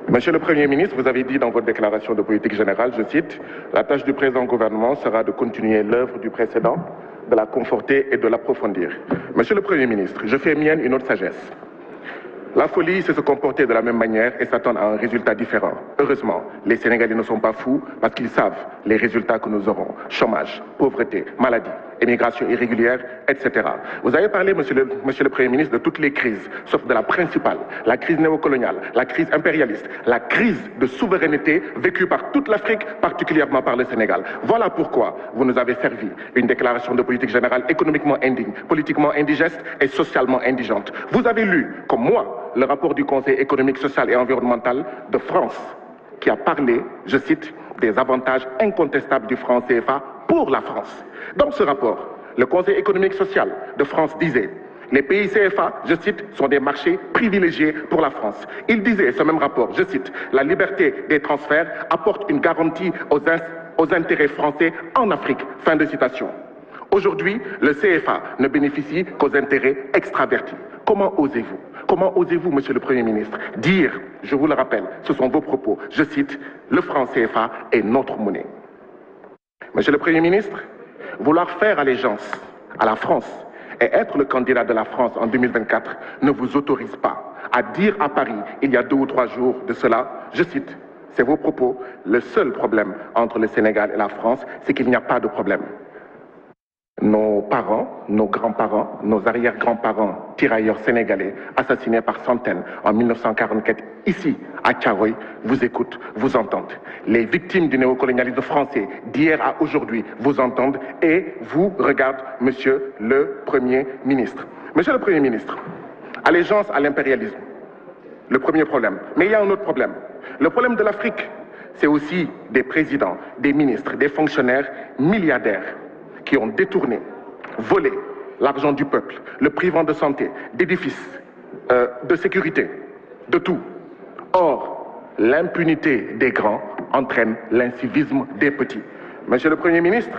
Monsieur le Premier ministre, vous avez dit dans votre déclaration de politique générale, je cite, « La tâche du présent gouvernement sera de continuer l'œuvre du précédent, de la conforter et de l'approfondir. » Monsieur le Premier ministre, je fais mienne une autre sagesse. La folie, c'est se comporter de la même manière et s'attendre à un résultat différent. Heureusement, les Sénégalais ne sont pas fous parce qu'ils savent les résultats que nous aurons. Chômage, pauvreté, maladie, émigration irrégulière, etc. Vous avez parlé, monsieur le Premier ministre, de toutes les crises, sauf de la principale, la crise néocoloniale, la crise impérialiste, la crise de souveraineté vécue par toute l'Afrique, particulièrement par le Sénégal. Voilà pourquoi vous nous avez servi une déclaration de politique générale économiquement indigne, politiquement indigeste et socialement indigente. Vous avez lu, comme moi, le rapport du Conseil économique, social et environnemental de France, qui a parlé, je cite, des avantages incontestables du franc CFA pour la France. Dans ce rapport, le Conseil économique social de France disait « Les pays CFA, je cite, sont des marchés privilégiés pour la France. » Il disait, ce même rapport, je cite, « La liberté des transferts apporte une garantie aux intérêts français en Afrique. » Fin de citation. Aujourd'hui, le CFA ne bénéficie qu'aux intérêts extravertis. Comment osez-vous? Comment osez-vous, monsieur le Premier ministre, dire, je vous le rappelle, ce sont vos propos, je cite, le franc CFA est notre monnaie. Monsieur le Premier ministre, vouloir faire allégeance à la France et être le candidat de la France en 2024 ne vous autorise pas à dire à Paris, il y a 2 ou 3 jours de cela, je cite, c'est vos propos, le seul problème entre le Sénégal et la France, c'est qu'il n'y a pas de problème. Nos parents, nos grands-parents, nos arrière-grands-parents, tirailleurs sénégalais, assassinés par centaines en 1944, ici, à Thiaroye, vous écoutent, vous entendent. Les victimes du néocolonialisme français d'hier à aujourd'hui vous entendent et vous regardent, monsieur le Premier ministre. Monsieur le Premier ministre, allégeance à l'impérialisme, le premier problème. Mais il y a un autre problème. Le problème de l'Afrique, c'est aussi des présidents, des ministres, des fonctionnaires milliardaires qui ont détourné, volé l'argent du peuple, le privant de santé, d'édifices, de sécurité, de tout. Or, l'impunité des grands entraîne l'incivisme des petits. Monsieur le Premier ministre,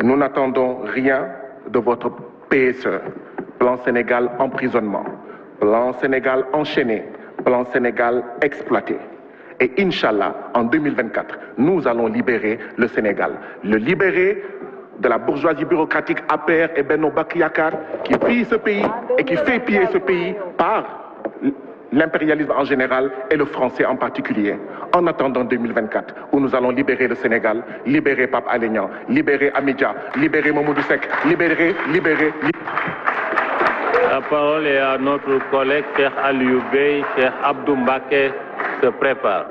nous n'attendons rien de votre PSE, plan Sénégal emprisonnement, plan Sénégal enchaîné, plan Sénégal exploité. Et Inch'Allah, en 2024, nous allons libérer le Sénégal. Le libérer de la bourgeoisie bureaucratique APR et Benno Bokk Yakaar qui pille ce pays et qui fait piller ce pays par l'impérialisme en général et le français en particulier. En attendant 2024, où nous allons libérer le Sénégal, libérer Pape Alé Niang, libérer Amidia, libérer Mamadou Seck, libérer. La parole est à notre collègue Cheikh Aliou Bey. Cheikh Abdou Mbacké se prépare.